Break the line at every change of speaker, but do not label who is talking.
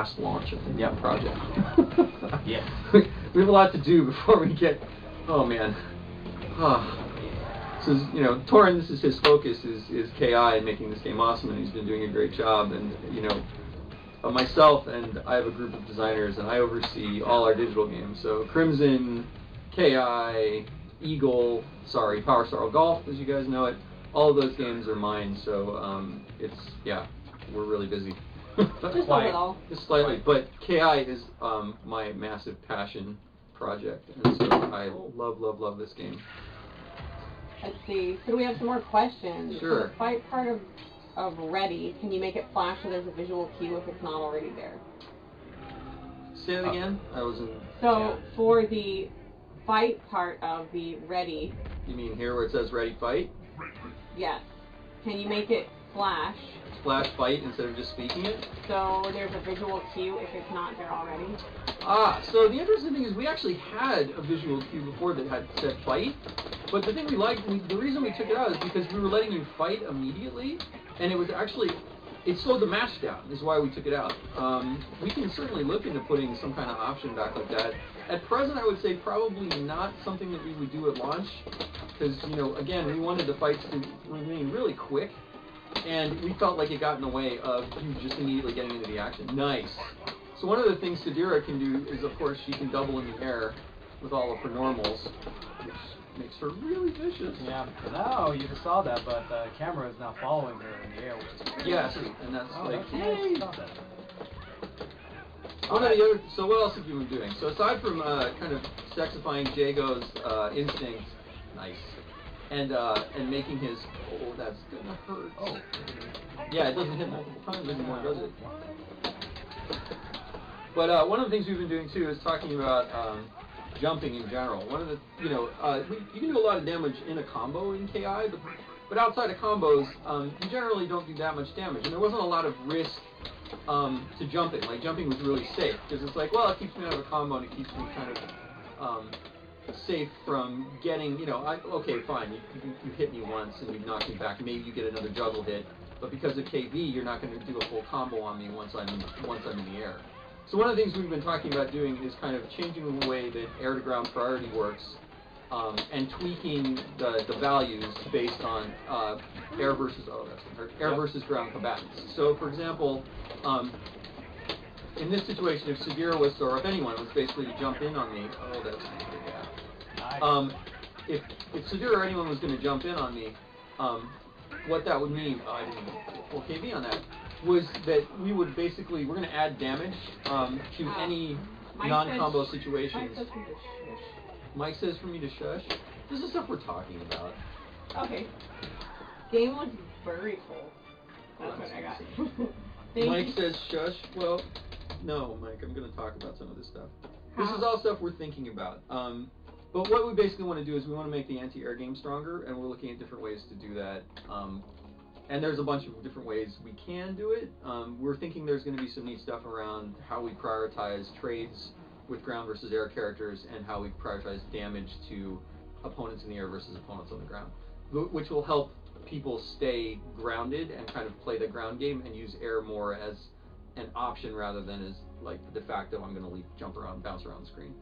fast launch of the project.
Yeah.
We have a lot to do before we get. Oh man. So you know, Torin, this is his focus is KI and making this game awesome, and he's been doing a great job. And you know, myself and I have a group of designers, and I oversee all our digital games. So Crimson, KI, Eagle, Power Star Golf, as you guys know it. All of those games are mine. So we're really busy.
Just a little.
Just slightly, but KI is my massive passion project, and so I love this game.
Let's see. So we have some more questions.
Sure.
So the fight part of ready, can you make it flash so there's a visual cue if it's not already there?
Say it again. I wasn't.
So for the fight part of the ready.
You mean here where it says ready fight?
Yes. Can you make it flash?
Flash fight instead of just speaking it?
So there's a visual cue if it's not there already?
So the interesting thing is we actually had a visual cue before that had said fight, but the thing the reason we took it out is because we were letting you fight immediately, and it was actually, it slowed the match down, is why we took it out. We can certainly look into putting some kind of option back like that. At present, I would say probably not something that we would do at launch, because, you know, again, we wanted the fights to remain really quick, and we felt like it got in the way of you just immediately getting into the action. Nice. So one of the things Sadira can do is, of course, she can double in the air with all of her normals, which makes her really vicious.
Yeah. No, you just saw that, but the camera is now following her in the air, which is pretty
Yes, and that's
that's
yay!
nice.
One of the other. So what else have you been doing? So aside from kind of sexifying Jago's instincts, nice, and making his, oh, that's gonna hurt.
Oh.
Yeah, it doesn't hit multiple times anymore, does it? But one of the things we've been doing too is talking about jumping in general. One of the, you know, you can do a lot of damage in a combo in KI, but outside of combos, you generally don't do that much damage. And there wasn't a lot of risk to jumping. Like, jumping was really safe, because it's like, well, it keeps me out of a combo, and it keeps me kind of safe from getting, you know, okay, fine, you hit me once, and you knock me back, maybe you get another juggle hit, but because of KV, you're not going to do a full combo on me once I'm in the air. So one of the things we've been talking about doing is kind of changing the way that air-to-ground priority works, and tweaking the values based on air versus versus ground combatants. So, for example, in this situation, if Sadira was, or if anyone was basically to jump in on me, oh, that's
Nice.
if Sadira or anyone was going to jump in on me, what that would mean, I didn't full KV on that, was that we would basically, we're going to add damage to any non-combo situations. Mike says for me to shush. This is stuff we're talking about.
Okay. Game looks very full. That's what I got.
Mike says shush. Well, no, Mike, I'm going to talk about some of this stuff. This is all stuff we're thinking about. But what we basically want to do is we want to make the anti-air game stronger, and we're looking at different ways to do that. And there's a bunch of different ways we can do it. We're thinking there's going to be some neat stuff around how we prioritize trades with ground versus air characters, and how we prioritize damage to opponents in the air versus opponents on the ground, which will help people stay grounded and kind of play the ground game and use air more as an option rather than as like the de facto, I'm going to jump around, bounce around the screen.